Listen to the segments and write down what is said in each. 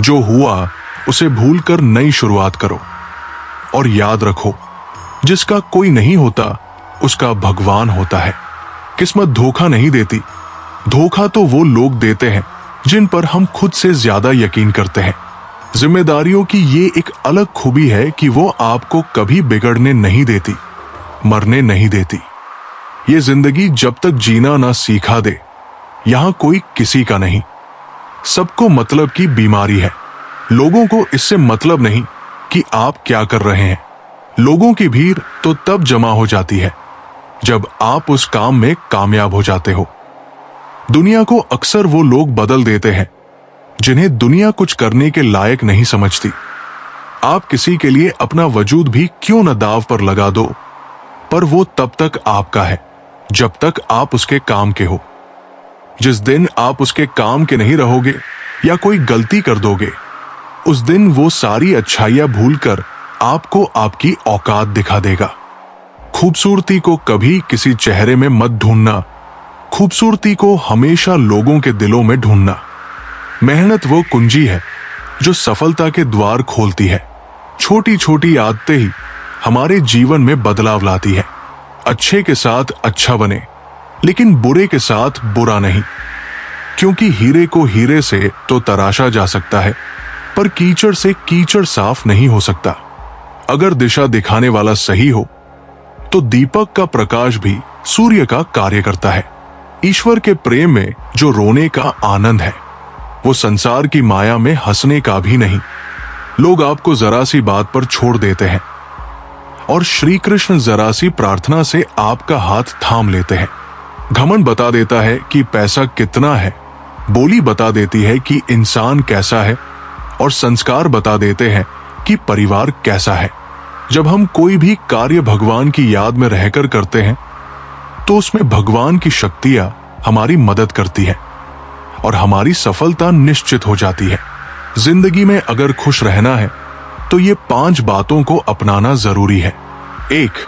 जो हुआ उसे भूलकर नई शुरुआत करो और याद रखो, जिसका कोई नहीं होता उसका भगवान होता है। किस्मत धोखा नहीं देती, धोखा तो वो लोग देते हैं जिन पर हम खुद से ज्यादा यकीन करते हैं। जिम्मेदारियों की ये एक अलग खूबी है कि वो आपको कभी बिगड़ने नहीं देती, मरने नहीं देती। ये जिंदगी जब तक जीना ना सीखा दे, यहां कोई किसी का नहीं। सबको मतलब की बीमारी है। लोगों को इससे मतलब नहीं कि आप क्या कर रहे हैं। लोगों की भीड़ तो तब जमा हो जाती है जब आप उस काम में कामयाब हो जाते हो। दुनिया को अक्सर वो लोग बदल देते हैं जिन्हें दुनिया कुछ करने के लायक नहीं समझती। आप किसी के लिए अपना वजूद भी क्यों न दांव पर लगा दो, पर वो तब तक आपका है जब तक आप उसके काम के हो। जिस दिन आप उसके काम के नहीं रहोगे या कोई गलती कर दोगे, उस दिन वो सारी अच्छाइयां भूलकर आपको आपकी औकात दिखा देगा। खूबसूरती को कभी किसी चेहरे में मत ढूंढना, खूबसूरती को हमेशा लोगों के दिलों में ढूंढना। मेहनत वो कुंजी है जो सफलता के द्वार खोलती है। छोटी छोटी आदतें ही हमारे जीवन में बदलाव लाती है। अच्छे के साथ अच्छा बने, लेकिन बुरे के साथ बुरा नहीं, क्योंकि हीरे को हीरे से तो तराशा जा सकता है, पर कीचड़ से कीचड़ साफ नहीं हो सकता। अगर दिशा दिखाने वाला सही हो तो दीपक का प्रकाश भी सूर्य का कार्य करता है। ईश्वर के प्रेम में जो रोने का आनंद है, वो संसार की माया में हंसने का भी नहीं। लोग आपको जरा सी बात पर छोड़ देते हैं और श्री कृष्ण जरा सी प्रार्थना से आपका हाथ थाम लेते हैं। घमंड बता देता है कि पैसा कितना है, बोली बता देती है कि इंसान कैसा है, और संस्कार बता देते हैं कि परिवार कैसा है। जब हम कोई भी कार्य भगवान की याद में रहकर करते हैं तो उसमें भगवान की शक्तियां हमारी मदद करती है और हमारी सफलता निश्चित हो जाती है। जिंदगी में अगर खुश रहना है तो ये 5 बातों को अपनाना जरूरी है। 1.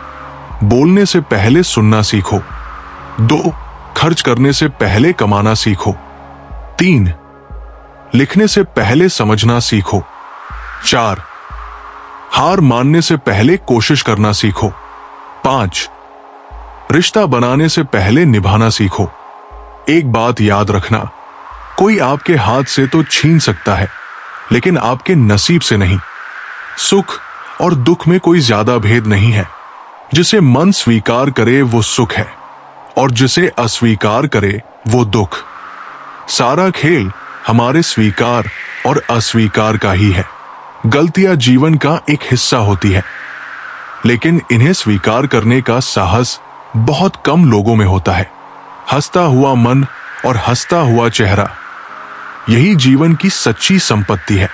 बोलने से पहले सुनना सीखो। 2. खर्च करने से पहले कमाना सीखो। 3. लिखने से पहले समझना सीखो। 4. हार मानने से पहले कोशिश करना सीखो। 5. रिश्ता बनाने से पहले निभाना सीखो। एक बात याद रखना, कोई आपके हाथ से तो छीन सकता है, लेकिन आपके नसीब से नहीं। सुख और दुख में कोई ज्यादा भेद नहीं है। जिसे मन स्वीकार करे वो सुख है, और जिसे अस्वीकार करे वो दुख। सारा खेल हमारे स्वीकार और अस्वीकार का ही है। गलतियां जीवन का एक हिस्सा होती है, लेकिन इन्हें स्वीकार करने का साहस बहुत कम लोगों में होता है। हंसता हुआ मन और हंसता हुआ चेहरा, यही जीवन की सच्ची संपत्ति है।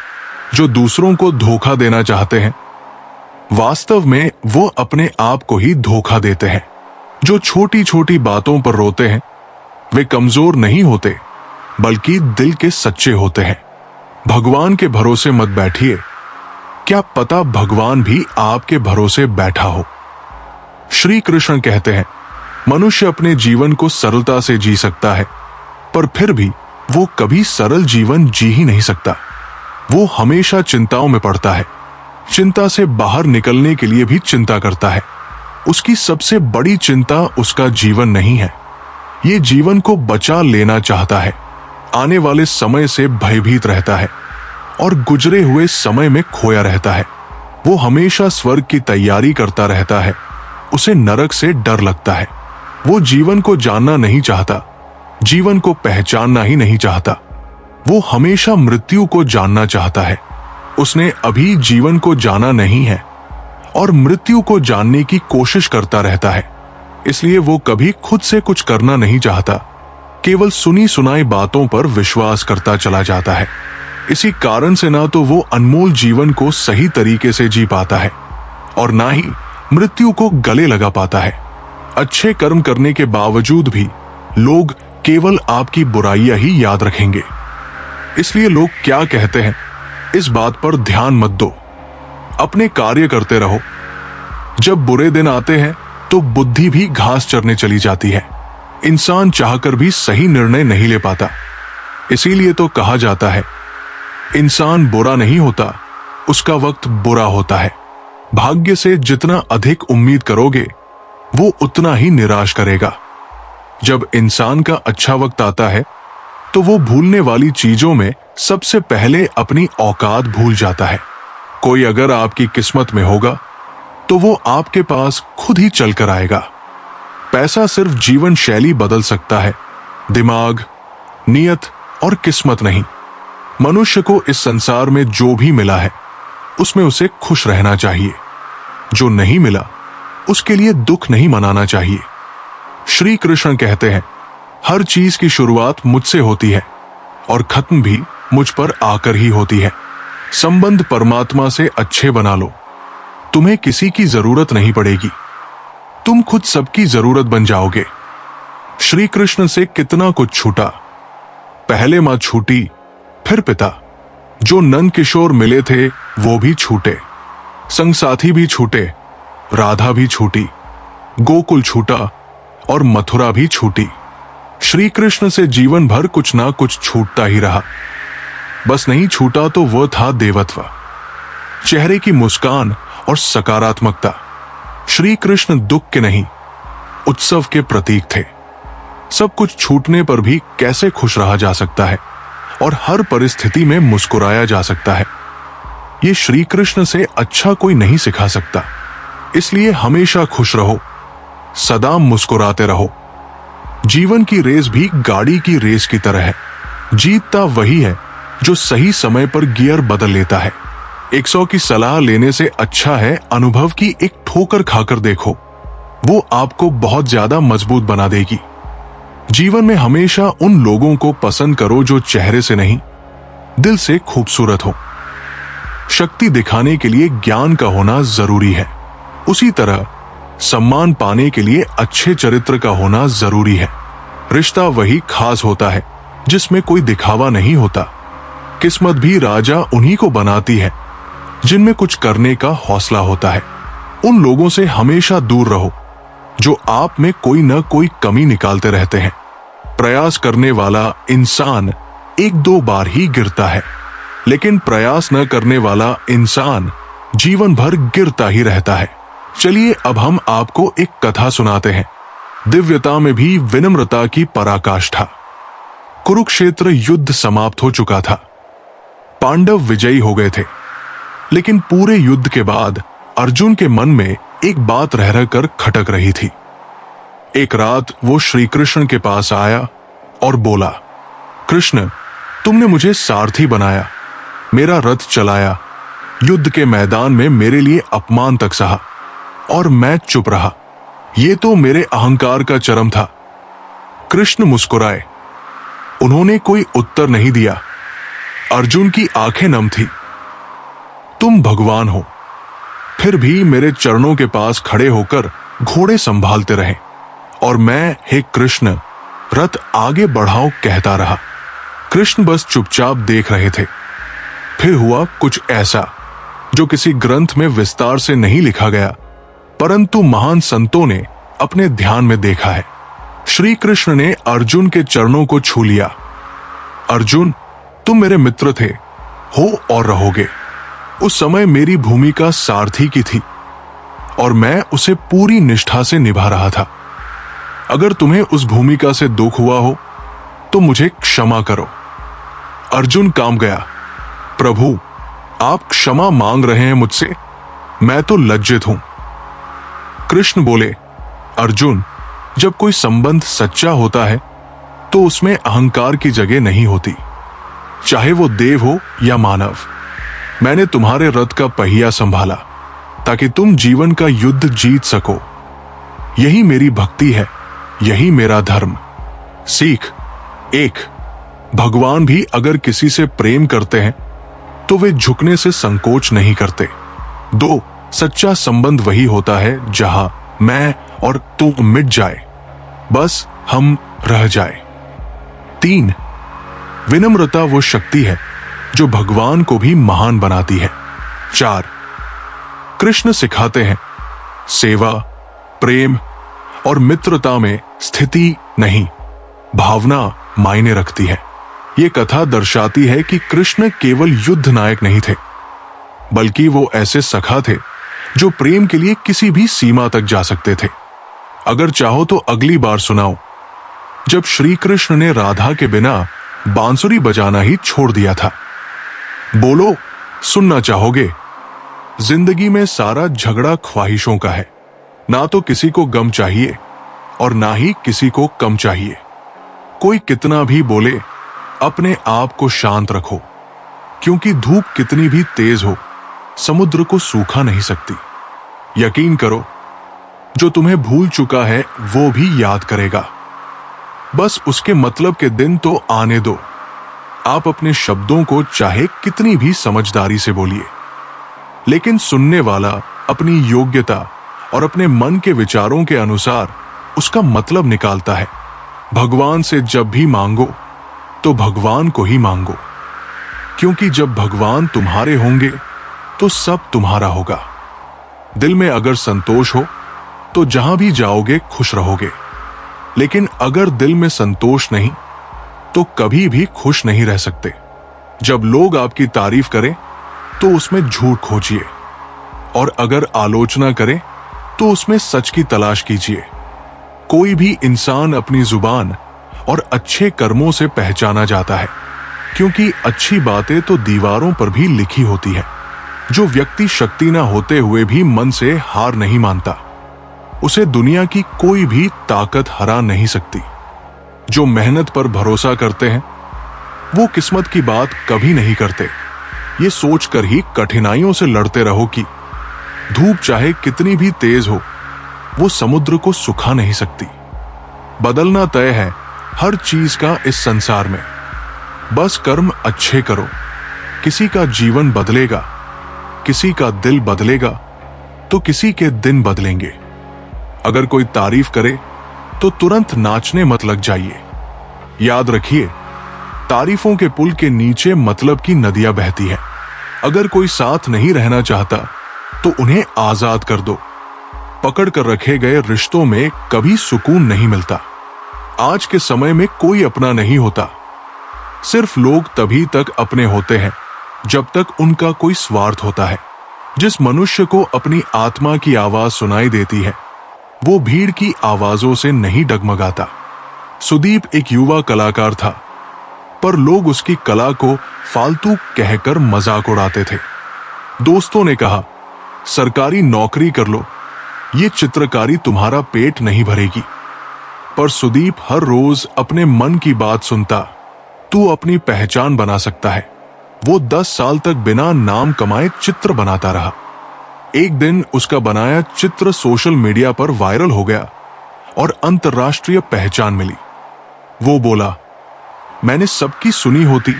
जो दूसरों को धोखा देना चाहते हैं, वास्तव में वो अपने आप को ही धोखा देते हैं। जो छोटी छोटी बातों पर रोते हैं, वे कमजोर नहीं होते, बल्कि दिल के सच्चे होते हैं। भगवान के भरोसे मत बैठिए, क्या पता भगवान भी आपके भरोसे बैठा हो। श्री कृष्ण कहते हैं, मनुष्य अपने जीवन को सरलता से जी सकता है, पर फिर भी वो कभी सरल जीवन जी ही नहीं सकता। वो हमेशा चिंताओं में पड़ता है, चिंता से बाहर निकलने के लिए भी चिंता करता है। उसकी सबसे बड़ी चिंता उसका जीवन नहीं है, ये जीवन को बचा लेना चाहता है। आने वाले समय से भयभीत रहता है और गुजरे हुए समय में खोया रहता है। वो हमेशा स्वर्ग की तैयारी करता रहता है, उसे नरक से डर लगता है। वो जीवन को जानना नहीं चाहता, जीवन को पहचानना ही नहीं चाहता। वो हमेशा मृत्यु को जानना चाहता है। उसने अभी जीवन को जाना नहीं है और मृत्यु को जानने की कोशिश करता रहता है। इसलिए वो कभी खुद से कुछ करना नहीं चाहता, केवल सुनी सुनाई बातों पर विश्वास करता चला जाता है। इसी कारण से ना तो वो अनमोल जीवन को सही तरीके से जी पाता है और ना ही मृत्यु को गले लगा पाता है। अच्छे कर्म करने के बावजूद भी लोग केवल आपकी बुराइयां ही याद रखेंगे। इसलिए लोग क्या कहते हैं, इस बात पर ध्यान मत दो, अपने कार्य करते रहो। जब बुरे दिन आते हैं तो बुद्धि भी घास चरने चली जाती है। इंसान चाहकर भी सही निर्णय नहीं ले पाता। इसीलिए तो कहा जाता है, इंसान बुरा नहीं होता, उसका वक्त बुरा होता है। भाग्य से जितना अधिक उम्मीद करोगे वो उतना ही निराश करेगा। जब इंसान का अच्छा वक्त आता है तो वो भूलने वाली चीजों में सबसे पहले अपनी औकात भूल जाता है। कोई अगर आपकी किस्मत में होगा तो वो आपके पास खुद ही चलकर आएगा। पैसा सिर्फ जीवन शैली बदल सकता है, दिमाग, नियत और किस्मत नहीं। मनुष्य को इस संसार में जो भी मिला है उसमें उसे खुश रहना चाहिए। जो नहीं मिला उसके लिए दुख नहीं मनाना चाहिए। श्री कृष्ण कहते हैं, हर चीज की शुरुआत मुझसे होती है और खत्म भी मुझ पर आकर ही होती है। संबंध परमात्मा से अच्छे बना लो, तुम्हें किसी की जरूरत नहीं पड़ेगी, तुम खुद सबकी जरूरत बन जाओगे। श्री कृष्ण से कितना कुछ छूटा, पहले मां छूटी, फिर पिता। जो नंद किशोर मिले थे वो भी छूटे, संग साथी भी छूटे, राधा भी छूटी, गोकुल छूटा और मथुरा भी छूटी। श्री कृष्ण से जीवन भर कुछ ना कुछ छूटता ही रहा। बस नहीं छूटा तो वह था देवत्व, चेहरे की मुस्कान और सकारात्मकता। श्री कृष्ण दुख के नहीं, उत्सव के प्रतीक थे। सब कुछ छूटने पर भी कैसे खुश रहा जा सकता है और हर परिस्थिति में मुस्कुराया जा सकता है, ये श्री कृष्ण से अच्छा कोई नहीं सिखा सकता। इसलिए हमेशा खुश रहो, सदा मुस्कुराते रहो। जीवन की रेस भी गाड़ी की रेस की तरह है। जीतता वही है जो सही समय पर गियर बदल लेता है। 100 की सलाह लेने से अच्छा है अनुभव की एक ठोकर खाकर देखो, वो आपको बहुत ज्यादा मजबूत बना देगी। जीवन में हमेशा उन लोगों को पसंद करो जो चेहरे से नहीं, दिल से खूबसूरत हो। शक्ति दिखाने के लिए ज्ञान का होना जरूरी है, उसी तरह सम्मान पाने के लिए अच्छे चरित्र का होना जरूरी है। रिश्ता वही खास होता है जिसमें कोई दिखावा नहीं होता। किस्मत भी राजा उन्हीं को बनाती है जिनमें कुछ करने का हौसला होता है। उन लोगों से हमेशा दूर रहो जो आप में कोई न कोई कमी निकालते रहते हैं। प्रयास करने वाला इंसान 1-2 बार ही गिरता है, लेकिन प्रयास न करने वाला इंसान जीवन भर गिरता ही रहता है। चलिए अब हम आपको एक कथा सुनाते हैं। दिव्यता में भी विनम्रता की पराकाष्ठा। कुरुक्षेत्र युद्ध समाप्त हो चुका था, पांडव विजयी हो गए थे, लेकिन पूरे युद्ध के बाद अर्जुन के मन में एक बात रह रहकर खटक रही थी। एक रात वो श्री कृष्ण के पास आया और बोला, कृष्ण, तुमने मुझे सारथी बनाया, मेरा रथ चलाया, युद्ध के मैदान में मेरे लिए अपमान तक सहा और मैं चुप रहा। ये तो मेरे अहंकार का चरम था। कृष्ण मुस्कुराए, उन्होंने कोई उत्तर नहीं दिया। अर्जुन की आंखें नम थी। तुम भगवान हो, फिर भी मेरे चरणों के पास खड़े होकर घोड़े संभालते रहे और मैं, हे कृष्ण, रथ आगे बढ़ाओ कहता रहा। कृष्ण बस चुपचाप देख रहे थे। फिर हुआ कुछ ऐसा जो किसी ग्रंथ में विस्तार से नहीं लिखा गया, परंतु महान संतों ने अपने ध्यान में देखा है। श्री कृष्ण ने अर्जुन के चरणों को छू लिया। अर्जुन, तुम मेरे मित्र थे, हो और रहोगे। उस समय मेरी भूमिका सारथी की थी और मैं उसे पूरी निष्ठा से निभा रहा था। अगर तुम्हें उस भूमिका से दुख हुआ हो तो मुझे क्षमा करो। अर्जुन काम गया, प्रभु, आप क्षमा मांग रहे हैं मुझसे, मैं तो लज्जित हूं। कृष्ण बोले, अर्जुन, जब कोई संबंध सच्चा होता है तो उसमें अहंकार की जगह नहीं होती, चाहे वो देव हो या मानव। मैंने तुम्हारे रथ का पहिया संभाला ताकि तुम जीवन का युद्ध जीत सको। यही मेरी भक्ति है, यही मेरा धर्म। सीख 1, भगवान भी अगर किसी से प्रेम करते हैं तो वे झुकने से संकोच नहीं करते। 2, सच्चा संबंध वही होता है जहां मैं और तू मिट जाए, बस हम रह जाए। 3, विनम्रता वो शक्ति है जो भगवान को भी महान बनाती है। 4, कृष्ण सिखाते हैं, सेवा, प्रेम और मित्रता में स्थिति नहीं, भावना मायने रखती है। ये कथा दर्शाती है कि कृष्ण केवल युद्ध नायक नहीं थे, बल्कि वो ऐसे सखा थे जो प्रेम के लिए किसी भी सीमा तक जा सकते थे। अगर चाहो तो अगली बार सुनाओ जब श्री कृष्ण ने राधा के बिना बांसुरी बजाना ही छोड़ दिया था। बोलो, सुनना चाहोगे? जिंदगी में सारा झगड़ा ख्वाहिशों का है। ना तो किसी को गम चाहिए और ना ही किसी को कम चाहिए। कोई कितना भी बोले, अपने आप को शांत रखो, क्योंकि धूप कितनी भी तेज हो समुद्र को सूखा नहीं सकती। यकीन करो, जो तुम्हें भूल चुका है वो भी याद करेगा। बस उसके मतलब के दिन तो आने दो। आप अपने शब्दों को चाहे कितनी भी समझदारी से बोलिए, लेकिन सुनने वाला अपनी योग्यता और अपने मन के विचारों के अनुसार उसका मतलब निकालता है। भगवान से जब भी मांगो तो भगवान को ही मांगो, क्योंकि जब भगवान तुम्हारे होंगे तो सब तुम्हारा होगा। दिल में अगर संतोष हो तो जहां भी जाओगे खुश रहोगे, लेकिन अगर दिल में संतोष नहीं तो कभी भी खुश नहीं रह सकते। जब लोग आपकी तारीफ करें तो उसमें झूठ खोजिए, और अगर आलोचना करें तो उसमें सच की तलाश कीजिए। कोई भी इंसान अपनी जुबान और अच्छे कर्मों से पहचाना जाता है, क्योंकि अच्छी बातें तो दीवारों पर भी लिखी होती है। जो व्यक्ति शक्ति ना होते हुए भी मन से हार नहीं मानता, उसे दुनिया की कोई भी ताकत हरा नहीं सकती। जो मेहनत पर भरोसा करते हैं वो किस्मत की बात कभी नहीं करते। ये सोचकर ही कठिनाइयों से लड़ते रहो कि धूप चाहे कितनी भी तेज हो वो समुद्र को सुखा नहीं सकती। बदलना तय है हर चीज का इस संसार में। बस कर्म अच्छे करो। किसी का जीवन बदलेगा, किसी का दिल बदलेगा, तो किसी के दिन बदलेंगे। अगर कोई तारीफ करे तो तुरंत नाचने मत लग जाइए। याद रखिए, तारीफों के पुल के नीचे मतलब की नदियां बहती है। अगर कोई साथ नहीं रहना चाहता तो उन्हें आजाद कर दो। पकड़ कर रखे गए रिश्तों में कभी सुकून नहीं मिलता। आज के समय में कोई अपना नहीं होता। सिर्फ लोग तभी तक अपने होते हैं जब तक उनका कोई स्वार्थ होता है। जिस मनुष्य को अपनी आत्मा की आवाज सुनाई देती है वो भीड़ की आवाजों से नहीं डगमगाता। सुदीप एक युवा कलाकार था, पर लोग उसकी कला को फालतू कहकर मजाक उड़ाते थे। दोस्तों ने कहा, सरकारी नौकरी कर लो, ये चित्रकारी तुम्हारा पेट नहीं भरेगी। पर सुदीप हर रोज अपने मन की बात सुनता। तू अपनी पहचान बना सकता है। वो 10 साल तक बिना नाम कमाए चित्र बनाता रहा। एक दिन उसका बनाया चित्र सोशल मीडिया पर वायरल हो गया और अंतर्राष्ट्रीय पहचान मिली। वो बोला, मैंने सबकी सुनी होती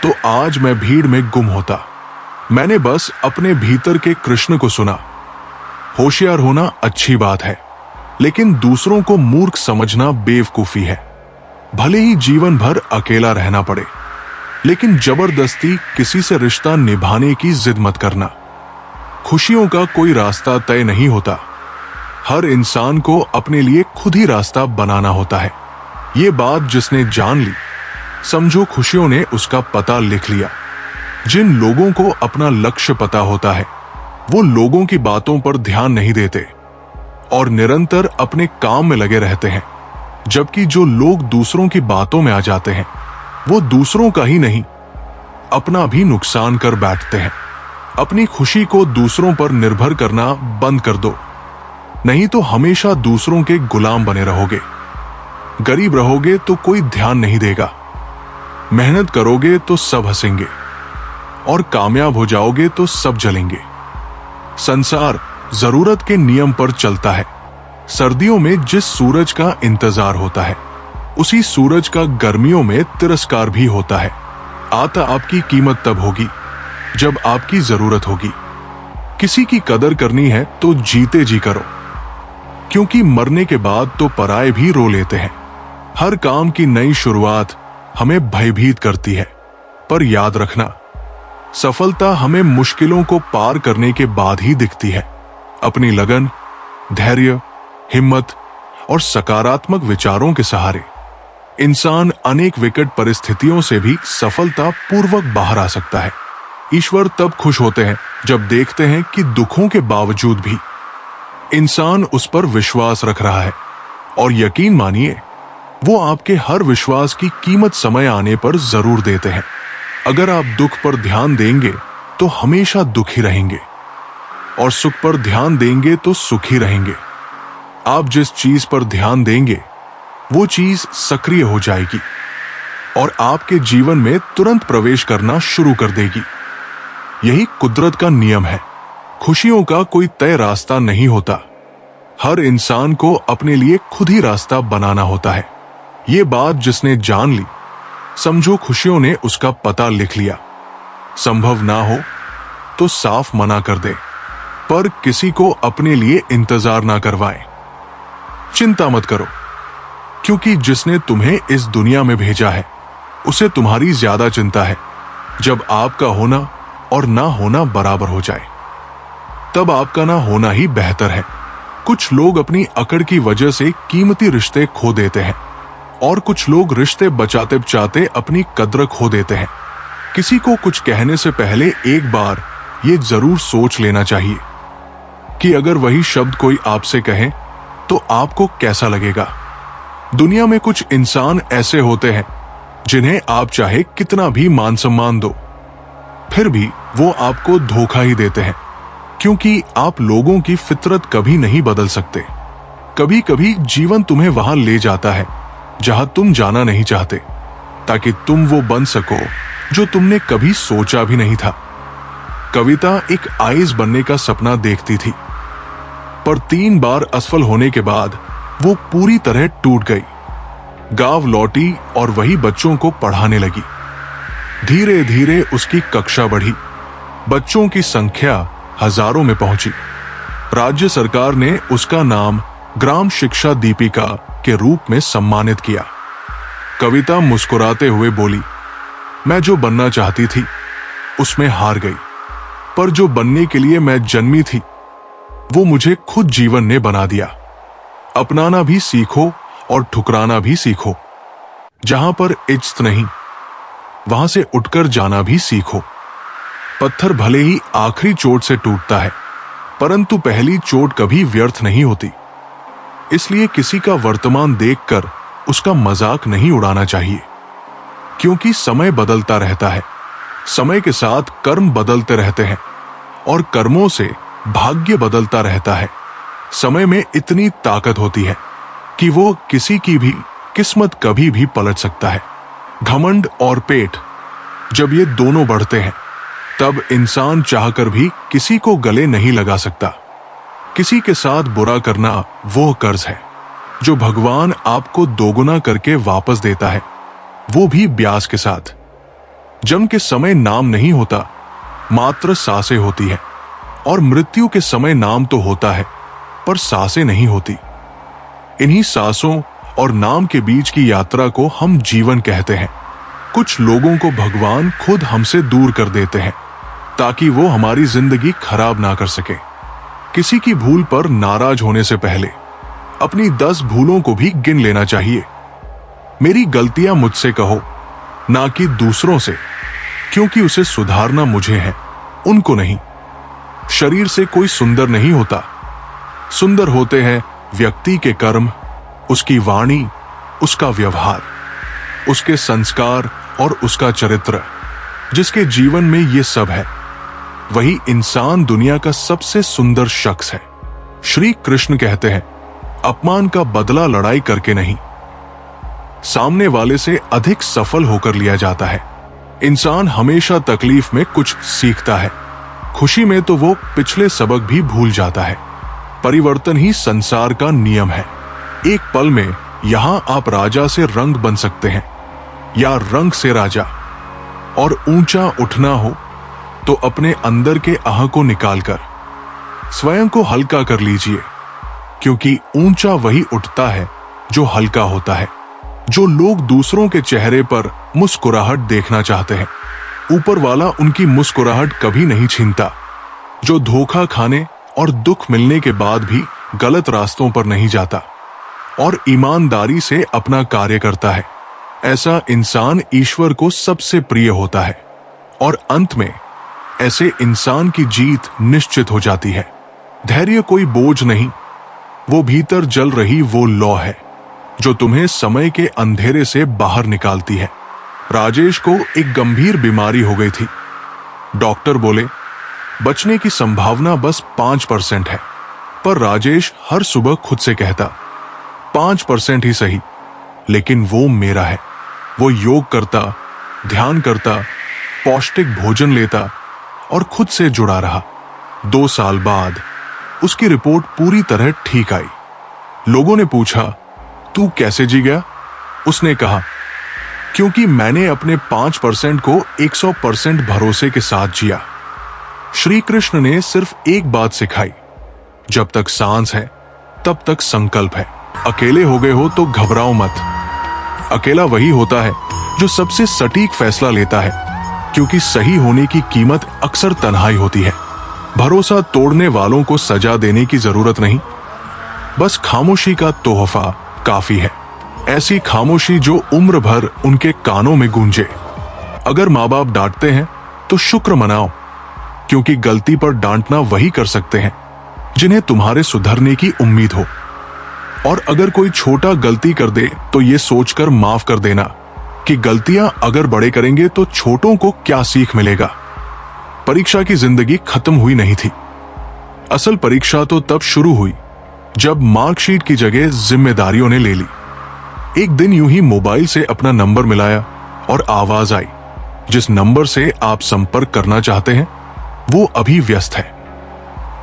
तो आज मैं भीड़ में गुम होता। मैंने बस अपने भीतर के कृष्ण को सुना। होशियार होना अच्छी बात है, लेकिन दूसरों को मूर्ख समझना बेवकूफी है। भले ही जीवन भर अकेला रहना पड़े, लेकिन जबरदस्ती किसी से रिश्ता निभाने की जिद मत करना। खुशियों का कोई रास्ता तय नहीं होता। हर इंसान को अपने लिए खुद ही रास्ता बनाना होता है। ये बात जिसने जान ली, समझो खुशियों ने उसका पता लिख लिया। जिन लोगों को अपना लक्ष्य पता होता है वो लोगों की बातों पर ध्यान नहीं देते और निरंतर अपने काम में लगे रहते हैं, जबकि जो लोग दूसरों की बातों में आ जाते हैं वो दूसरों का ही नहीं अपना भी नुकसान कर बैठते हैं। अपनी खुशी को दूसरों पर निर्भर करना बंद कर दो, नहीं तो हमेशा दूसरों के गुलाम बने रहोगे। गरीब रहोगे तो कोई ध्यान नहीं देगा, मेहनत करोगे तो सब हंसेंगे और कामयाब हो जाओगे तो सब जलेंगे। संसार जरूरत के नियम पर चलता है। सर्दियों में जिस सूरज का इंतजार होता है उसी सूरज का गर्मियों में तिरस्कार भी होता है। आता आपकी कीमत तब होगी जब आपकी जरूरत होगी। किसी की कदर करनी है तो जीते जी करो, क्योंकि मरने के बाद तो पराये भी रो लेते हैं। हर काम की नई शुरुआत हमें भयभीत करती है, पर याद रखना, सफलता हमें मुश्किलों को पार करने के बाद ही दिखती है। अपनी लगन, धैर्य, हिम्मत और सकारात्मक विचारों के सहारे इंसान अनेक विकट परिस्थितियों से भी सफलता पूर्वक बाहर आ सकता है। ईश्वर तब खुश होते हैं जब देखते हैं कि दुखों के बावजूद भी इंसान उस पर विश्वास रख रहा है। और यकीन मानिए, वो आपके हर विश्वास की कीमत समय आने पर जरूर देते हैं। अगर आप दुख पर ध्यान देंगे तो हमेशा दुखी रहेंगे, और सुख पर ध्यान देंगे तो सुखी रहेंगे। आप जिस चीज पर ध्यान देंगे वो चीज सक्रिय हो जाएगी और आपके जीवन में तुरंत प्रवेश करना शुरू कर देगी। यही कुदरत का नियम है। खुशियों का कोई तय रास्ता नहीं होता। हर इंसान को अपने लिए खुद ही रास्ता बनाना होता है। ये बात जिसने जान ली, समझो खुशियों ने उसका पता लिख लिया। संभव ना हो तो साफ मना कर दे, पर किसी को अपने लिए इंतजार ना करवाएं। चिंता मत करो, क्योंकि जिसने तुम्हें इस दुनिया में भेजा है उसे तुम्हारी ज्यादा चिंता है। जब आपका होना और ना होना बराबर हो जाए, तब आपका ना होना ही बेहतर है। कुछ लोग अपनी अकड़ की वजह से कीमती रिश्ते खो देते हैं, और कुछ लोग रिश्ते बचाते बचाते अपनी कद्र खो देते हैं। किसी को कुछ कहने से पहले एक बार ये जरूर सोच लेना चाहिए कि अगर वही शब्द कोई आपसे कहे तो आपको कैसा लगेगा। दुनिया में कुछ इंसान ऐसे होते हैं जिन्हें आप चाहे कितना भी मान सम्मान दो, फिर भी वो आपको धोखा ही देते हैं, क्योंकि आप लोगों की फितरत कभी नहीं बदल सकते। कभी कभी जीवन तुम्हें वहां ले जाता है जहां तुम जाना नहीं चाहते, ताकि तुम वो बन सको जो तुमने कभी सोचा भी नहीं था। कविता एक आईएएस बनने का सपना देखती थी, पर 3 बार असफल होने के बाद वो पूरी तरह टूट गई। गांव लौटी और वही बच्चों को पढ़ाने लगी। धीरे धीरे उसकी कक्षा बढ़ी, बच्चों की संख्या हजारों में पहुंची। राज्य सरकार ने उसका नाम ग्राम शिक्षा दीपिका के रूप में सम्मानित किया। कविता मुस्कुराते हुए बोली, मैं जो बनना चाहती थी उसमें हार गई, पर जो बनने के लिए मैं जन्मी थी वो मुझे खुद जीवन ने बना दिया। अपनाना भी सीखो और ठुकराना भी सीखो। जहां पर इज्जत नहीं, वहां से उठकर जाना भी सीखो। पत्थर भले ही आखिरी चोट से टूटता है, परंतु पहली चोट कभी व्यर्थ नहीं होती। इसलिए किसी का वर्तमान देखकर उसका मजाक नहीं उड़ाना चाहिए, क्योंकि समय बदलता रहता है। समय के साथ कर्म बदलते रहते हैं और कर्मों से भाग्य बदलता रहता है। समय में इतनी ताकत होती है कि वो किसी की भी किस्मत कभी भी पलट सकता है। घमंड और पेट, जब ये दोनों बढ़ते हैं, तब इंसान चाहकर भी किसी को गले नहीं लगा सकता। किसी के साथ बुरा करना वो कर्ज है जो भगवान आपको दोगुना करके वापस देता है, वो भी ब्याज के साथ। जन्म के समय नाम नहीं होता, मात्र सांसें होती है, और मृत्यु के समय नाम तो होता है पर सांसें नहीं होती। इन्हीं सांसों और नाम के बीच की यात्रा को हम जीवन कहते हैं। कुछ लोगों को भगवान खुद हमसे दूर कर देते हैं ताकि वो हमारी जिंदगी खराब ना कर सके। किसी की भूल पर नाराज होने से पहले अपनी 10 भूलों को भी गिन लेना चाहिए। मेरी गलतियां मुझसे कहो, ना कि दूसरों से, क्योंकि उसे सुधारना मुझे है, उनको नहीं। शरीर से कोई सुंदर नहीं होता, सुंदर होते हैं व्यक्ति के कर्म, उसकी वाणी, उसका व्यवहार, उसके संस्कार और उसका चरित्र। जिसके जीवन में ये सब है, वही इंसान दुनिया का सबसे सुंदर शख्स है। श्री कृष्ण कहते हैं, अपमान का बदला लड़ाई करके नहीं, सामने वाले से अधिक सफल होकर लिया जाता है। इंसान हमेशा तकलीफ में कुछ सीखता है, खुशी में तो वो पिछले सबक भी भूल जाता है। परिवर्तन ही संसार का नियम है। एक पल में यहां आप राजा से रंग बन सकते हैं या रंग से राजा। और ऊंचा उठना हो तो अपने अंदर के आह को निकालकर स्वयं को हल्का कर लीजिए, क्योंकि ऊंचा वही उठता है जो हल्का होता है। जो लोग दूसरों के चेहरे पर मुस्कुराहट देखना चाहते हैं, ऊपर वाला उनकी मुस्कुराहट कभी नहीं छीनता। जो धोखा खाने और दुख मिलने के बाद भी गलत रास्तों पर नहीं जाता और ईमानदारी से अपना कार्य करता है, ऐसा इंसान ईश्वर को सबसे प्रिय होता है और अंत में ऐसे इंसान की जीत निश्चित हो जाती है। धैर्य कोई बोझ नहीं, वो भीतर जल रही वो लौ है जो तुम्हें समय के अंधेरे से बाहर निकालती है। राजेश को एक गंभीर बीमारी हो गई थी। डॉक्टर बोले बचने की संभावना बस 5% है, पर राजेश हर सुबह खुद से कहता 5% ही सही, लेकिन वो मेरा है। वो योग करता, ध्यान करता, पौष्टिक भोजन लेता और खुद से जुड़ा रहा। 2 साल बाद उसकी रिपोर्ट पूरी तरह ठीक आई। लोगों ने पूछा तू कैसे जी गया? उसने कहा क्योंकि मैंने अपने 5% को 100% भरोसे के साथ जिया। श्री कृष्ण ने सिर्फ एक बात सिखाई, जब तक सांस है तब तक संकल्प है। अकेले हो गए हो तो घबराओ मत। अकेला वही होता है जो सबसे सटीक फैसला लेता है, क्योंकि सही होने की कीमत अक्सर तन्हाई होती है। भरोसा तोड़ने वालों को सजा देने की जरूरत नहीं, बस खामोशी का तोहफा काफी है। ऐसी खामोशी जो उम्र भर उनके कानों में गूंजे। अगर माँ बाप डांटते हैं तो शुक्र मनाओ, क्योंकि गलती पर डांटना वही कर सकते हैं जिन्हें तुम्हारे सुधरने की उम्मीद हो। और अगर कोई छोटा गलती कर दे तो ये सोचकर माफ कर देना कि गलतियां अगर बड़े करेंगे तो छोटों को क्या सीख मिलेगा। परीक्षा की जिंदगी खत्म हुई नहीं थी। असल परीक्षा तो तब शुरू हुई जब मार्कशीट की जगह जिम्मेदारियों ने ले ली। एक दिन यूं ही मोबाइल से अपना नंबर मिलाया और आवाज आई, जिस नंबर से आप संपर्क करना चाहते हैं वो अभी व्यस्त है।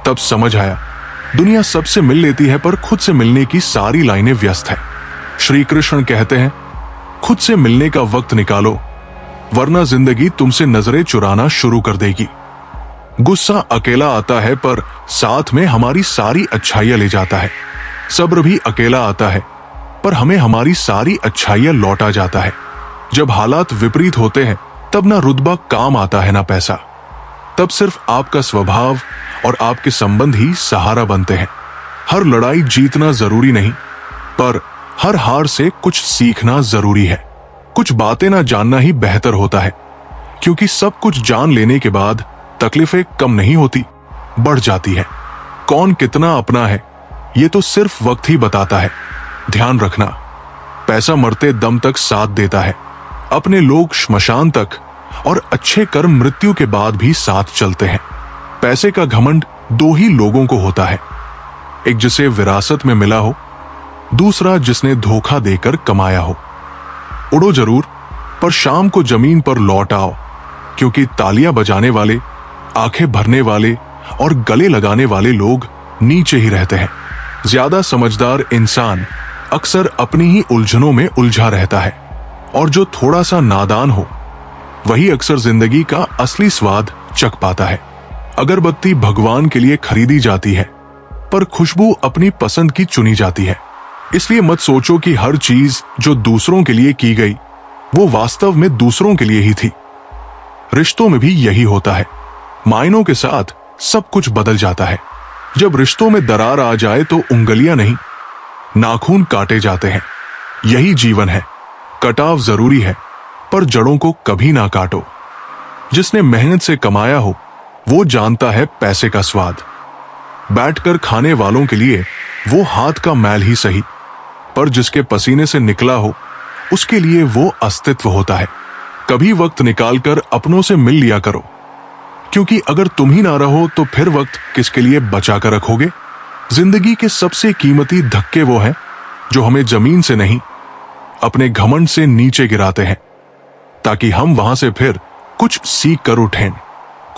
तब समझ आया, दुनिया सबसे मिल लेती है पर खुद से मिलने की सारी लाइनें व्यस्त है। श्री कृष्ण कहते हैं खुद से मिलने का वक्त निकालो, वरना जिंदगी तुमसे नजरें चुराना शुरू कर देगी। गुस्सा अकेला आता है पर साथ में हमारी सारी अच्छाइयां ले जाता है। सब्र भी अकेला आता है पर हमें हमारी सारी अच्छाइयां लौटा जाता है। जब हालात विपरीत होते हैं तब ना रुतबा काम आता है ना पैसा। तब सिर्फ आपका स्वभाव और आपके संबंध ही सहारा बनते हैं। हर लड़ाई जीतना जरूरी नहीं, पर हर हार से कुछ सीखना जरूरी है। कुछ बातें ना जानना ही बेहतर होता है, क्योंकि सब कुछ जान लेने के बाद तकलीफें कम नहीं होती, बढ़ जाती है। कौन कितना अपना है ये तो सिर्फ वक्त ही बताता है। ध्यान रखना, पैसा मरते दम तक साथ देता है, अपने लोग श्मशान तक, और अच्छे कर्म मृत्यु के बाद भी साथ चलते हैं। पैसे का घमंड 2 ही लोगों को होता है, एक जिसे विरासत में मिला हो, दूसरा जिसने धोखा देकर कमाया हो। उड़ो जरूर, पर शाम को जमीन पर लौट आओ, क्योंकि तालियां बजाने वाले, आंखें भरने वाले और गले लगाने वाले लोग नीचे ही रहते हैं। ज्यादा समझदार इंसान अक्सर अपनी ही उलझनों में उलझा रहता है, और जो थोड़ा सा नादान हो वही अक्सर जिंदगी का असली स्वाद चख पाता है। अगरबत्ती भगवान के लिए खरीदी जाती है, पर खुशबू अपनी पसंद की चुनी जाती है। इसलिए मत सोचो कि हर चीज जो दूसरों के लिए की गई वो वास्तव में दूसरों के लिए ही थी। रिश्तों में भी यही होता है, मायनों के साथ सब कुछ बदल जाता है। जब रिश्तों में दरार आ जाए तो उंगलियां नहीं, नाखून काटे जाते हैं। यही जीवन है, कटाव जरूरी है, पर जड़ों को कभी ना काटो। जिसने मेहनत से कमाया हो वो जानता है पैसे का स्वाद। बैठकर खाने वालों के लिए वो हाथ का मैल ही सही, पर जिसके पसीने से निकला हो उसके लिए वो अस्तित्व होता है। कभी वक्त निकालकर अपनों से मिल लिया करो, क्योंकि अगर तुम ही ना रहो तो फिर वक्त किसके लिए बचा कर रखोगे। जिंदगी के सबसे कीमती धक्के वो हैं जो हमें जमीन से नहीं, अपने घमंड से नीचे गिराते हैं, ताकि हम वहां से फिर कुछ सीख कर उठें।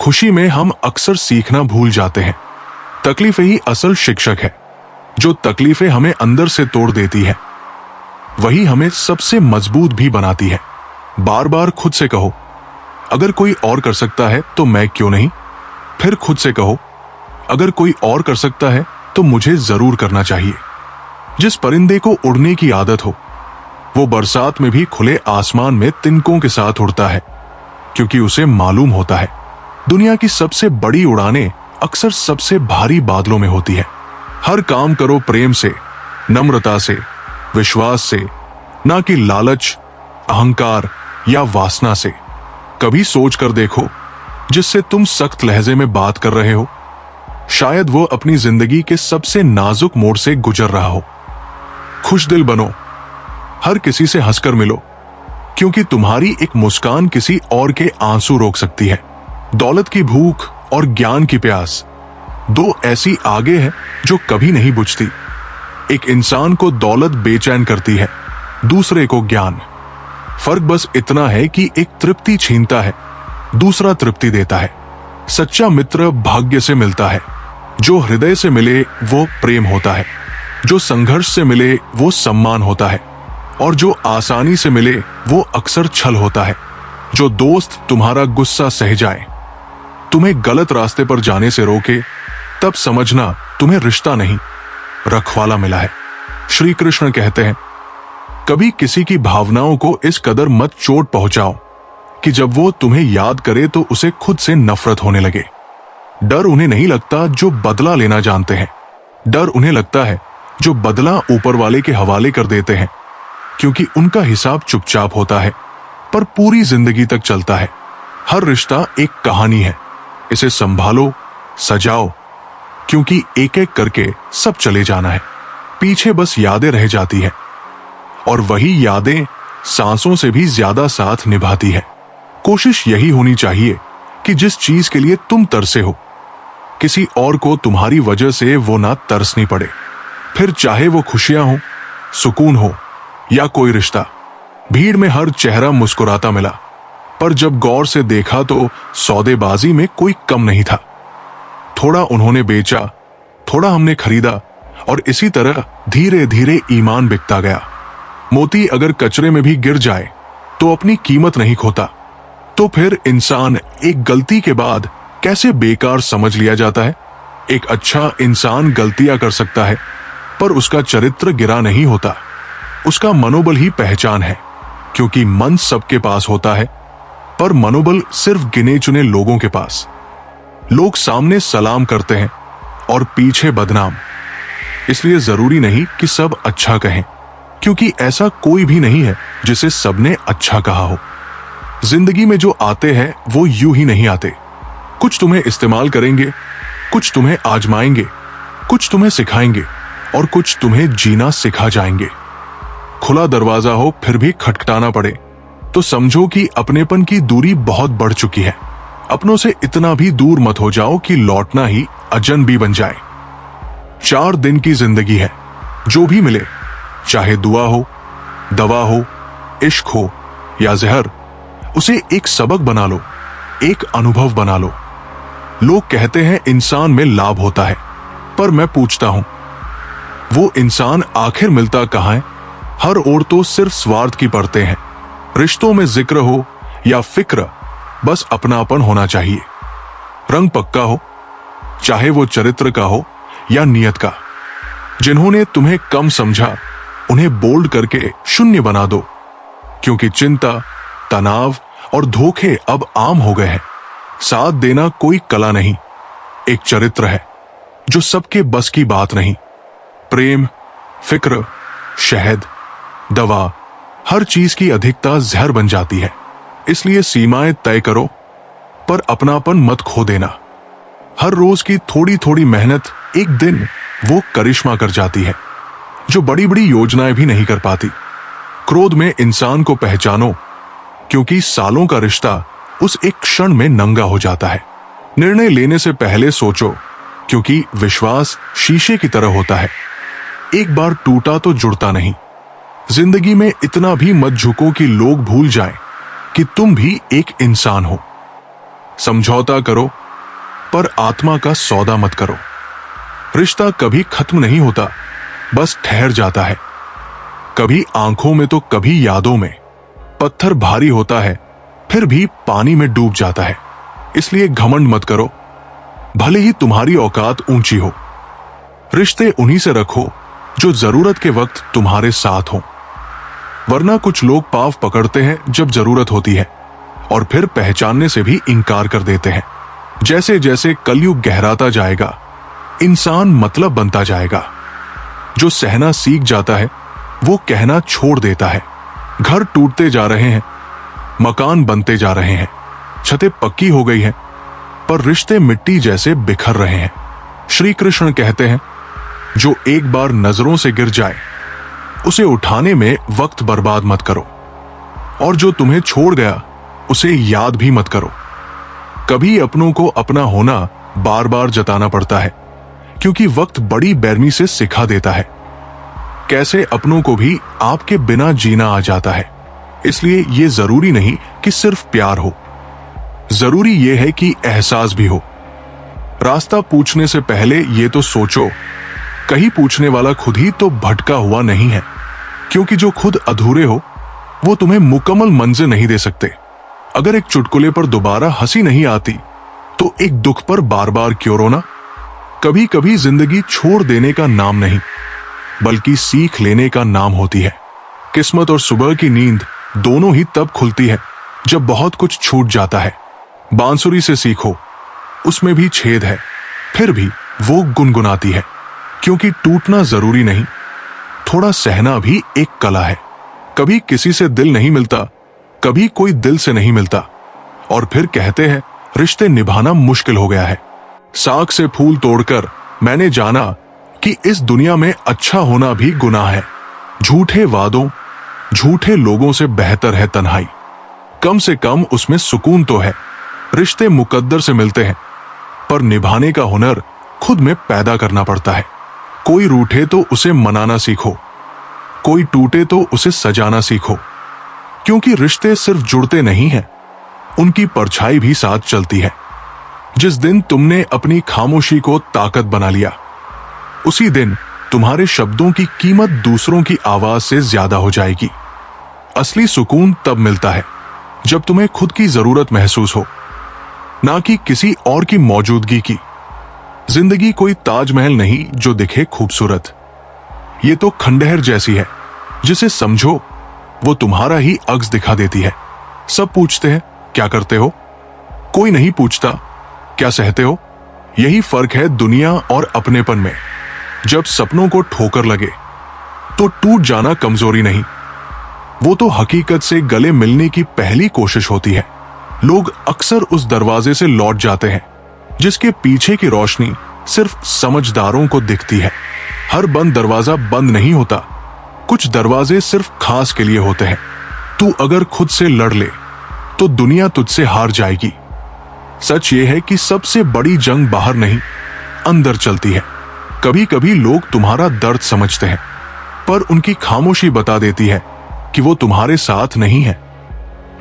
खुशी में हम अक्सर सीखना भूल जाते हैं। तकलीफें ही असल शिक्षक है। जो तकलीफें हमें अंदर से तोड़ देती है वही हमें सबसे मजबूत भी बनाती है। बार बार खुद से कहो, अगर कोई और कर सकता है तो मैं क्यों नहीं। फिर खुद से कहो, अगर कोई और कर सकता है तो मुझे जरूर करना चाहिए। जिस परिंदे को उड़ने की आदत हो वो बरसात में भी खुले आसमान में तिनकों के साथ उड़ता है, क्योंकि उसे मालूम होता है दुनिया की सबसे बड़ी उड़ानें अक्सर सबसे भारी बादलों में होती है। हर काम करो प्रेम से, नम्रता से, विश्वास से, ना कि लालच, अहंकार या वासना से। कभी सोच कर देखो, जिससे तुम सख्त लहजे में बात कर रहे हो, शायद वो अपनी जिंदगी के सबसे नाजुक मोड़ से गुजर रहा हो। खुश दिल बनो, हर किसी से हंसकर मिलो, क्योंकि तुम्हारी एक मुस्कान किसी और के आंसू रोक सकती है। दौलत की भूख और ज्ञान की प्यास, दो ऐसी आगे हैं जो कभी नहीं बुझती। एक इंसान को दौलत बेचैन करती है, दूसरे को ज्ञान। फर्क बस इतना है कि एक तृप्ति छीनता है, दूसरा तृप्ति देता है। सच्चा मित्र भाग्य से मिलता है, जो हृदय से मिले वो प्रेम होता है, जो संघर्ष से मिले वो सम्मान होता है, और जो आसानी से मिले वो अक्सर छल होता है। जो दोस्त तुम्हारा गुस्सा सह जाए, तुम्हें गलत रास्ते पर जाने से रोके, तब समझना तुम्हें रिश्ता नहीं, रखवाला मिला है। श्री कृष्ण कहते हैं, कभी किसी की भावनाओं को इस कदर मत चोट पहुंचाओ कि जब वो तुम्हें याद करे तो उसे खुद से नफरत होने लगे। डर उन्हें नहीं लगता जो बदला लेना जानते हैं, डर उन्हें लगता है जो बदला ऊपर वाले के हवाले कर देते हैं, क्योंकि उनका हिसाब चुपचाप होता है पर पूरी जिंदगी तक चलता है। हर रिश्ता एक कहानी है, इसे संभालो, सजाओ, क्योंकि एक एक करके सब चले जाना है। पीछे बस यादें रह जाती है, और वही यादें सांसों से भी ज्यादा साथ निभाती है। कोशिश यही होनी चाहिए कि जिस चीज के लिए तुम तरसे हो, किसी और को तुम्हारी वजह से वो ना तरसनी पड़े। फिर चाहे वो खुशियां हो, सुकून हो या कोई रिश्ता। भीड़ में हर चेहरा मुस्कुराता मिला, पर जब गौर से देखा तो सौदेबाजी में कोई कम नहीं था। थोड़ा उन्होंने बेचा, थोड़ा हमने खरीदा, और इसी तरह धीरे धीरे ईमान बिकता गया। मोती अगर कचरे में भी गिर जाए तो अपनी कीमत नहीं खोता। तो फिर इंसान एक गलती के बाद कैसे बेकार समझ लिया जाता है? एक अच्छा इंसान गलतियां कर सकता है, पर उसका चरित्र गिरा नहीं होता। उसका मनोबल ही पहचान है, क्योंकि मन सबके पास होता है, पर मनोबल सिर्फ गिने चुने लोगों के पास। लोग सामने सलाम करते हैं और पीछे बदनाम। इसलिए जरूरी नहीं कि सब अच्छा कहें, क्योंकि ऐसा कोई भी नहीं है जिसे सबने अच्छा कहा हो। जिंदगी में जो आते हैं वो यूं ही नहीं आते। कुछ तुम्हें इस्तेमाल करेंगे, कुछ तुम्हें आजमाएंगे, कुछ तुम्हें सिखाएंगे, और कुछ तुम्हें जीना सिखा जाएंगे। खुला दरवाजा हो फिर भी खटखटाना पड़े तो समझो कि अपनेपन की दूरी बहुत बढ़ चुकी है। अपनों से इतना भी दूर मत हो जाओ कि लौटना ही अजनबी बन जाए। 4 दिन की जिंदगी है, जो भी मिले, चाहे दुआ हो, दवा हो, इश्क हो या जहर, उसे एक सबक बना लो, एक अनुभव बना लो। लोग कहते हैं इंसान में लाभ होता है, पर मैं पूछता हूं, वो इंसान आखिर मिलता कहां है? हर ओर तो सिर्फ स्वार्थ की परतें हैं। रिश्तों में जिक्र हो या फिक्र, बस अपनापन होना चाहिए। रंग पक्का हो, चाहे वो चरित्र का हो या नियत का। जिन्होंने तुम्हें कम समझा, उन्हें बोल्ड करके शून्य बना दो, क्योंकि चिंता, तनाव और धोखे अब आम हो गए हैं। साथ देना कोई कला नहीं, एक चरित्र है जो सबके बस की बात नहीं। प्रेम, फिक्र, शहद, दवा, हर चीज की अधिकता जहर बन जाती है। इसलिए सीमाएं तय करो, पर अपनापन मत खो देना। हर रोज की थोड़ी थोड़ी मेहनत एक दिन वो करिश्मा कर जाती है, जो बड़ी बड़ी योजनाएं भी नहीं कर पाती। क्रोध में इंसान को पहचानो, क्योंकि सालों का रिश्ता उस एक क्षण में नंगा हो जाता है। निर्णय लेने से पहले सोचो, क्योंकि विश्वास शीशे की तरह होता है, एक बार टूटा तो जुड़ता नहीं। जिंदगी में इतना भी मत झुको कि लोग भूल जाएं कि तुम भी एक इंसान हो। समझौता करो, पर आत्मा का सौदा मत करो। रिश्ता कभी खत्म नहीं होता, बस ठहर जाता है। कभी आंखों में तो कभी यादों में। पत्थर भारी होता है, फिर भी पानी में डूब जाता है। इसलिए घमंड मत करो, भले ही तुम्हारी औकात ऊंची हो। रिश्ते उन्हीं से रखो जो जरूरत के वक्त तुम्हारे साथ हो, वरना कुछ लोग पाव पकड़ते हैं जब जरूरत होती है, और फिर पहचानने से भी इनकार कर देते हैं। जैसे जैसे कलयुग गहराता जाएगा, इंसान मतलब बनता जाएगा। जो सहना सीख जाता है, वो कहना छोड़ देता है। घर टूटते जा रहे हैं, मकान बनते जा रहे हैं, छतें पक्की हो गई हैं, पर रिश्ते मिट्टी जैसे बिखर रहे हैं। श्री कृष्ण कहते हैं, जो एक बार नजरों से गिर जाए उसे उठाने में वक्त बर्बाद मत करो, और जो तुम्हें छोड़ गया उसे याद भी मत करो। कभी अपनों को अपना होना बार बार जताना पड़ता है, क्योंकि वक्त बड़ी बेरमी से सिखा देता है कैसे अपनों को भी आपके बिना जीना आ जाता है। इसलिए यह जरूरी नहीं कि सिर्फ प्यार हो, जरूरी यह है कि एहसास भी हो। रास्ता पूछने से पहले यह तो सोचो, कहीं पूछने वाला खुद ही तो भटका हुआ नहीं है, क्योंकि जो खुद अधूरे हो वो तुम्हें मुकम्मल मंजिल नहीं दे सकते। अगर एक चुटकुले पर दोबारा हंसी नहीं आती तो एक दुख पर बार बार क्यों रोना। कभी कभी जिंदगी छोड़ देने का नाम नहीं, बल्कि सीख लेने का नाम होती है। किस्मत और सुबह की नींद दोनों ही तब खुलती है जब बहुत कुछ छूट जाता है। बांसुरी से सीखो, उसमें भी छेद है, फिर भी वो गुनगुनाती है, क्योंकि टूटना जरूरी नहीं, थोड़ा सहना भी एक कला है। कभी किसी से दिल नहीं मिलता, कभी कोई दिल से नहीं मिलता, और फिर कहते हैं रिश्ते निभाना मुश्किल हो गया है। साग से फूल तोड़कर मैंने जाना कि इस दुनिया में अच्छा होना भी गुनाह है। झूठे वादों, झूठे लोगों से बेहतर है तन्हाई, कम से कम उसमें सुकून तो है। रिश्ते मुकद्दर से मिलते हैं, पर निभाने का हुनर खुद में पैदा करना पड़ता है। कोई रूठे तो उसे मनाना सीखो, कोई टूटे तो उसे सजाना सीखो, क्योंकि रिश्ते सिर्फ जुड़ते नहीं हैं, उनकी परछाई भी साथ चलती है। जिस दिन तुमने अपनी खामोशी को ताकत बना लिया, उसी दिन तुम्हारे शब्दों की कीमत दूसरों की आवाज से ज्यादा हो जाएगी। असली सुकून तब मिलता है जब तुम्हें खुद की जरूरत महसूस हो, ना कि किसी और की मौजूदगी की। जिंदगी कोई ताजमहल नहीं जो दिखे खूबसूरत, ये तो खंडहर जैसी है, जिसे समझो वो तुम्हारा ही अक्स दिखा देती है। सब पूछते हैं क्या करते हो, कोई नहीं पूछता क्या सहते हो। यही फर्क है दुनिया और अपनेपन में। जब सपनों को ठोकर लगे तो टूट जाना कमजोरी नहीं, वो तो हकीकत से गले मिलने की पहली कोशिश होती है। लोग अक्सर उस दरवाजे से लौट जाते हैं जिसके पीछे की रोशनी सिर्फ समझदारों को दिखती है। हर बंद दरवाजा बंद नहीं होता, कुछ दरवाजे सिर्फ खास के लिए होते हैं। तू अगर खुद से लड़ ले तो दुनिया तुझसे हार जाएगी। सच ये है कि सबसे बड़ी जंग बाहर नहीं, अंदर चलती है। कभी कभी लोग तुम्हारा दर्द समझते हैं, पर उनकी खामोशी बता देती है कि वो तुम्हारे साथ नहीं है,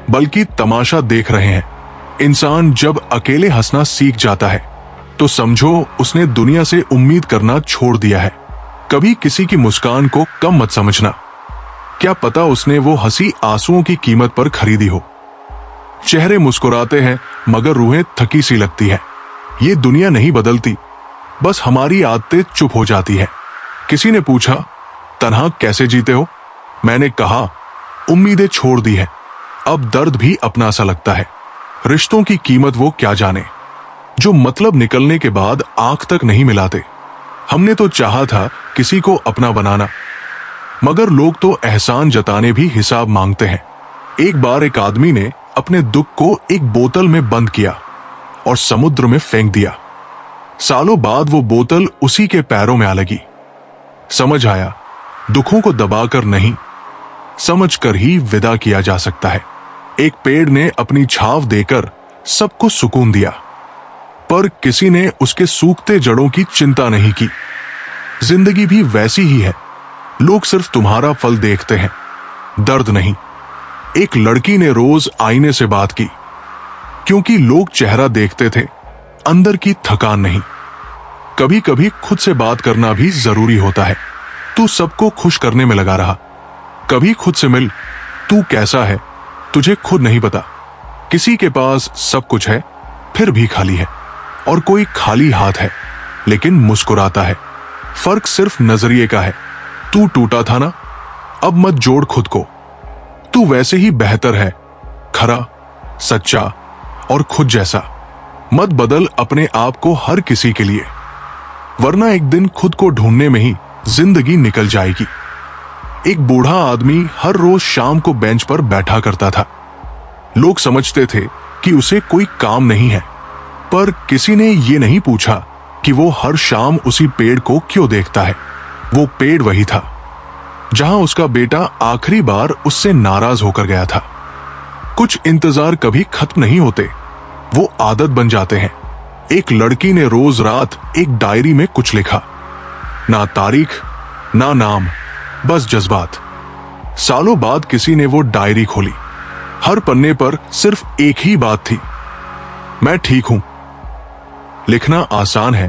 बल्कि तमाशा देख रहे हैं। इंसान जब अकेले हंसना सीख जाता है तो समझो उसने दुनिया से उम्मीद करना छोड़ दिया है। कभी किसी की मुस्कान को कम मत समझना, क्या पता उसने वो हंसी आंसुओं की कीमत पर खरीदी हो। चेहरे मुस्कुराते हैं मगर रूहें थकी सी लगती है। ये दुनिया नहीं बदलती, बस हमारी आदतें चुप हो जाती है। किसी ने पूछा तन्हा कैसे जीते हो, मैंने कहा उम्मीदें छोड़ दी है, अब दर्द भी अपना सा लगता है। रिश्तों की कीमत वो क्या जाने जो मतलब निकलने के बाद आंख तक नहीं मिलाते। हमने तो चाहा था किसी को अपना बनाना, मगर लोग तो एहसान जताने भी हिसाब मांगते हैं। एक बार एक आदमी ने अपने दुख को एक बोतल में बंद किया और समुद्र में फेंक दिया। सालों बाद वो बोतल उसी के पैरों में आ लगी। समझ आया दुखों को दबाकर नहीं, समझकर ही विदा किया जा सकता है। एक पेड़ ने अपनी छाव देकर सबको सुकून दिया, पर किसी ने उसके सूखते जड़ों की चिंता नहीं की। जिंदगी भी वैसी ही है, लोग सिर्फ तुम्हारा फल देखते हैं, दर्द नहीं। एक लड़की ने रोज आईने से बात की, क्योंकि लोग चेहरा देखते थे, अंदर की थकान नहीं। कभी कभी खुद से बात करना भी जरूरी होता है। तू सबको खुश करने में लगा रहा, कभी खुद से मिल, तू कैसा है तुझे खुद नहीं पता। किसी के पास सब कुछ है फिर भी खाली है, और कोई खाली हाथ है लेकिन मुस्कुराता है। फर्क सिर्फ नजरिए का है। तू टूटा था ना, अब मत जोड़ खुद को, तू वैसे ही बेहतर है, खरा, सच्चा और खुद जैसा। मत बदल अपने आप को हर किसी के लिए, वरना एक दिन खुद को ढूंढने में ही जिंदगी निकल जाएगी। एक बूढ़ा आदमी हर रोज शाम को बेंच पर बैठा करता था। लोग समझते थे कि उसे कोई काम नहीं है, पर किसी ने ये नहीं पूछा कि वो हर शाम उसी पेड़ को क्यों देखता है। वो पेड़ वही था जहां उसका बेटा आखिरी बार उससे नाराज होकर गया था। कुछ इंतजार कभी खत्म नहीं होते, वो आदत बन जाते हैं। एक लड़की ने रोज रात एक डायरी में कुछ लिखा, ना तारीख ना नाम, बस जज्बात। सालों बाद किसी ने वो डायरी खोली। हर पन्ने पर सिर्फ एक ही बात थी, मैं ठीक हूं। लिखना आसान है,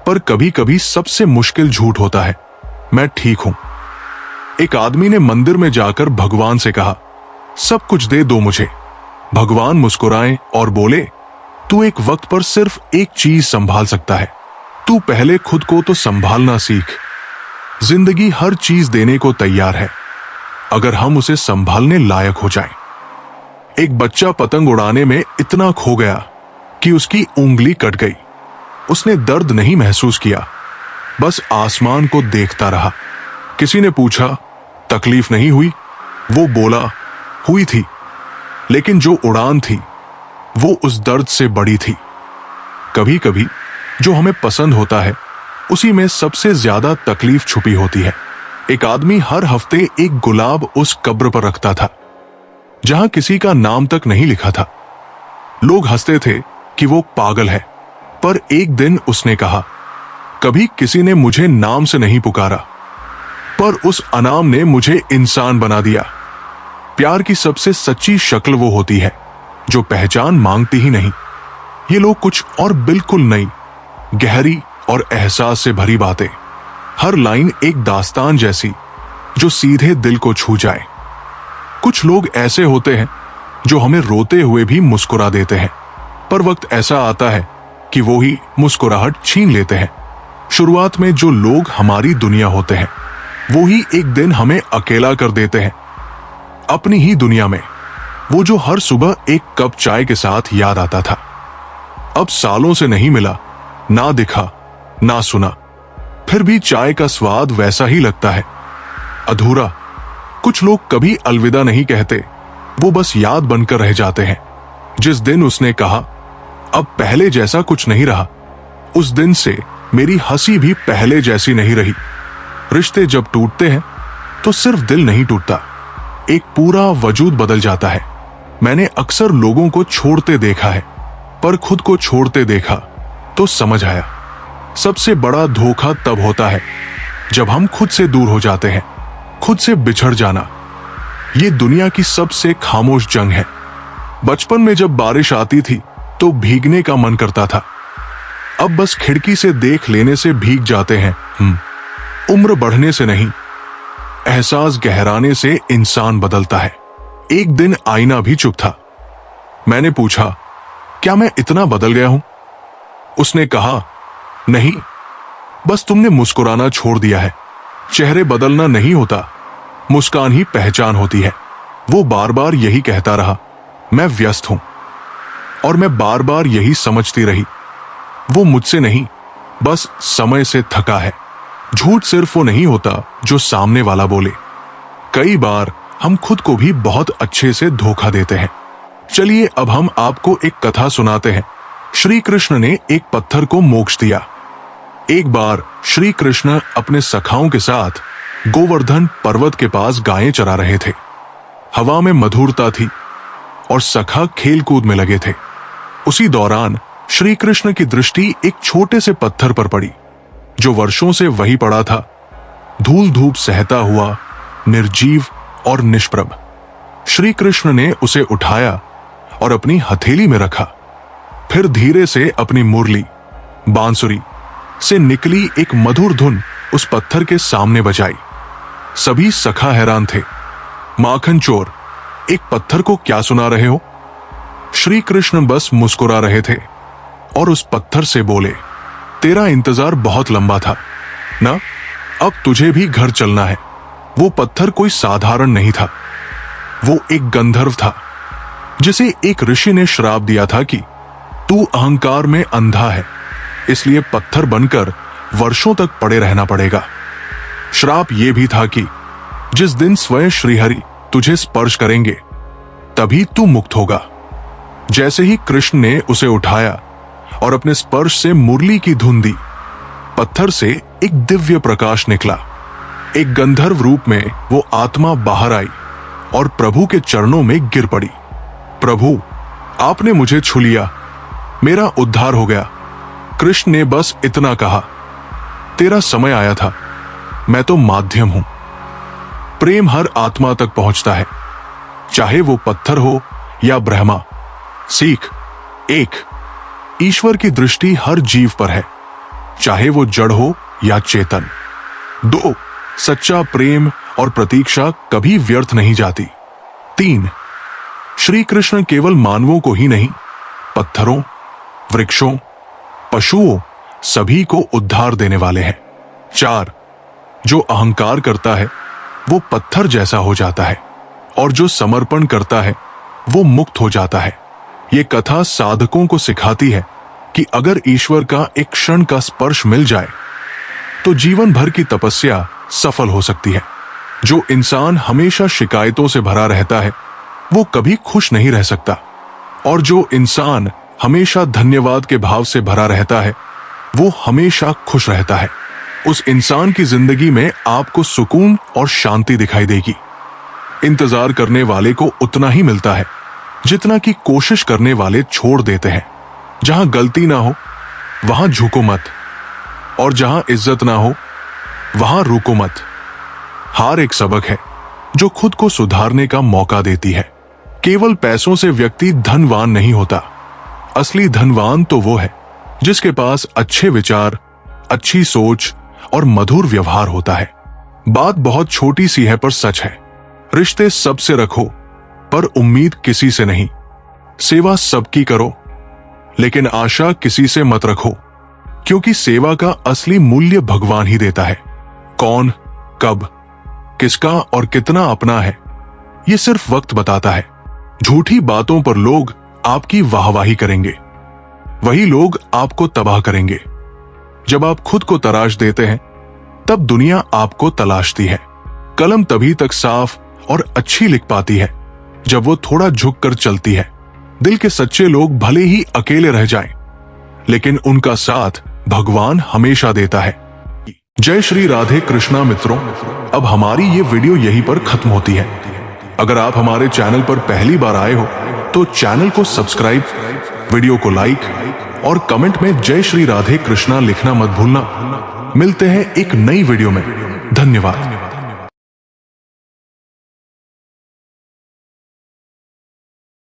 पर कभी कभी सबसे मुश्किल झूठ होता है, मैं ठीक हूं। एक आदमी ने मंदिर में जाकर भगवान से कहा, सब कुछ दे दो मुझे। भगवान मुस्कुराए और बोले, तू एक वक्त पर सिर्फ एक चीज संभाल सकता है, तू पहले खुद को तो संभालना सीख। जिंदगी हर चीज देने को तैयार है, अगर हम उसे संभालने लायक हो जाएं। एक बच्चा पतंग उड़ाने में इतना खो गया कि उसकी उंगली कट गई। उसने दर्द नहीं महसूस किया, बस आसमान को देखता रहा। किसी ने पूछा, तकलीफ नहीं हुई? वो बोला, हुई थी, लेकिन जो उड़ान थी वो उस दर्द से बड़ी थी। कभी कभी जो हमें पसंद होता है उसी में सबसे ज्यादा तकलीफ छुपी होती है। एक आदमी हर हफ्ते एक गुलाब उस कब्र पर रखता था जहां किसी का नाम तक नहीं लिखा था। लोग हंसते थे कि वो पागल है, पर एक दिन उसने कहा, कभी किसी ने मुझे नाम से नहीं पुकारा, पर उस अनाम ने मुझे इंसान बना दिया। प्यार की सबसे सच्ची शक्ल वो होती है जो पहचान मांगती ही नहीं। ये लोग कुछ और बिल्कुल नई, गहरी और एहसास से भरी बातें, हर लाइन एक दास्तान जैसी जो सीधे दिल को छू जाए। कुछ लोग ऐसे होते हैं जो हमें रोते हुए भी मुस्कुरा देते हैं, पर वक्त ऐसा आता है कि वो ही मुस्कुराहट छीन लेते हैं। शुरुआत में जो लोग हमारी दुनिया होते हैं वो ही एक दिन हमें अकेला कर देते हैं। अपनी ही दुनिया में वो जो हर सुबह एक कप चाय के साथ याद आता था, अब सालों से नहीं मिला, ना दिखा ना सुना, फिर भी चाय का स्वाद वैसा ही लगता है, अधूरा। कुछ लोग कभी अलविदा नहीं कहते, वो बस याद बनकर रह जाते हैं। जिस दिन उसने कहा, अब पहले जैसा कुछ नहीं रहा, उस दिन से मेरी हंसी भी पहले जैसी नहीं रही। रिश्ते जब टूटते हैं तो सिर्फ दिल नहीं टूटता, एक पूरा वजूद बदल जाता है। मैंने अक्सर लोगों को छोड़ते देखा है, पर खुद को छोड़ते देखा तो समझ आया, सबसे बड़ा धोखा तब होता है जब हम खुद से दूर हो जाते हैं। खुद से बिछड़ जाना ये दुनिया की सबसे खामोश जंग है। बचपन में जब बारिश आती थी तो भीगने का मन करता था, अब बस खिड़की से देख लेने से भीग जाते हैं। उम्र बढ़ने से नहीं, एहसास गहराने से इंसान बदलता है। एक दिन आईना भी चुप था। मैंने पूछा, क्या मैं इतना बदल गया हूं? उसने कहा, नहीं, बस तुमने मुस्कुराना छोड़ दिया है। चेहरे बदलना नहीं होता, मुस्कान ही पहचान होती है। वो बार बार यही कहता रहा, मैं व्यस्त हूं, और मैं बार बार यही समझती रही, वो मुझसे नहीं, बस समय से थका है। झूठ सिर्फ वो नहीं होता जो सामने वाला बोले, कई बार हम खुद को भी बहुत अच्छे से धोखा देते हैं। चलिए अब हम आपको एक कथा सुनाते हैं। श्री कृष्ण ने एक पत्थर को मोक्ष दिया। एक बार श्री कृष्ण अपने सखाओं के साथ गोवर्धन पर्वत के पास गायें चरा रहे थे। हवा में मधुरता थी और सखा खेल कूद में लगे थे। उसी दौरान श्री कृष्ण की दृष्टि एक छोटे से पत्थर पर पड़ी जो वर्षों से वही पड़ा था, धूल धूप सहता हुआ, निर्जीव और निष्प्रभ। श्री कृष्ण ने उसे उठाया और अपनी हथेली में रखा, फिर धीरे से अपनी मुरली बांसुरी से निकली एक मधुर धुन उस पत्थर के सामने बजाई। सभी सखा हैरान थे। माखन चोर, एक पत्थर को क्या सुना रहे हो? श्री कृष्ण बस मुस्कुरा रहे थे और उस पत्थर से बोले, तेरा इंतजार बहुत लंबा था ना, अब तुझे भी घर चलना है। वो पत्थर कोई साधारण नहीं था, वो एक गंधर्व था जिसे एक ऋषि ने श्राप दिया था कि तू अहंकार में अंधा है, इसलिए पत्थर बनकर वर्षों तक पड़े रहना पड़ेगा। श्राप यह भी था कि जिस दिन स्वयं श्रीहरि तुझे स्पर्श करेंगे तभी तू मुक्त होगा। जैसे ही कृष्ण ने उसे उठाया और अपने स्पर्श से मुरली की धुन दी, पत्थर से एक दिव्य प्रकाश निकला। एक गंधर्व रूप में वो आत्मा बाहर आई और प्रभु के चरणों में गिर पड़ी। प्रभु, आपने मुझे छू लिया, मेरा उद्धार हो गया। कृष्ण ने बस इतना कहा, तेरा समय आया था, मैं तो माध्यम हूं। प्रेम हर आत्मा तक पहुंचता है, चाहे वो पत्थर हो या ब्रह्मा। सीख 1, ईश्वर की दृष्टि हर जीव पर है, चाहे वो जड़ हो या चेतन। 2, सच्चा प्रेम और प्रतीक्षा कभी व्यर्थ नहीं जाती। 3, श्री कृष्ण केवल मानवों को ही नहीं, पत्थरों, वृक्षों, पशुओं सभी को उद्धार देने वाले हैं। 4, जो अहंकार करता है वो पत्थर जैसा हो जाता है और जो समर्पण करता है वो मुक्त हो जाता है। ये कथा साधकों को सिखाती है कि अगर ईश्वर का एक क्षण का स्पर्श मिल जाए तो जीवन भर की तपस्या सफल हो सकती है। जो इंसान हमेशा शिकायतों से भरा रहता है वो कभी खुश नहीं रह सकता, और जो इंसान हमेशा धन्यवाद के भाव से भरा रहता है वो हमेशा खुश रहता है। उस इंसान की जिंदगी में आपको सुकून और शांति दिखाई देगी। इंतजार करने वाले को उतना ही मिलता है जितना कि कोशिश करने वाले छोड़ देते हैं। जहां गलती ना हो वहां झुको मत, और जहां इज्जत ना हो वहां रुको मत। हार एक सबक है जो खुद को सुधारने का मौका देती है। केवल पैसों से व्यक्ति धनवान नहीं होता, असली धनवान तो वो है जिसके पास अच्छे विचार, अच्छी सोच और मधुर व्यवहार होता है। बात बहुत छोटी सी है पर सच है। रिश्ते सबसे रखो पर उम्मीद किसी से नहीं। सेवा सबकी करो लेकिन आशा किसी से मत रखो, क्योंकि सेवा का असली मूल्य भगवान ही देता है। कौन, कब, किसका और कितना अपना है ये सिर्फ वक्त बताता है। झूठी बातों पर लोग आपकी वाहवाही करेंगे, वही लोग आपको तबाह करेंगे। जब आप खुद को तराश देते हैं तब दुनिया आपको तलाशती है। कलम तभी तक साफ और अच्छी लिख पाती है जब वो थोड़ा झुक कर चलती है। दिल के सच्चे लोग भले ही अकेले रह जाएं, लेकिन उनका साथ भगवान हमेशा देता है। जय श्री राधे कृष्णा मित्रों, अब हमारी ये वीडियो यहीं पर खत्म होती है। अगर आप हमारे चैनल पर पहली बार आए हो तो चैनल को सब्सक्राइब, वीडियो को लाइक और कमेंट में जय श्री राधे कृष्णा लिखना मत भूलना। मिलते हैं एक नई वीडियो में। धन्यवाद।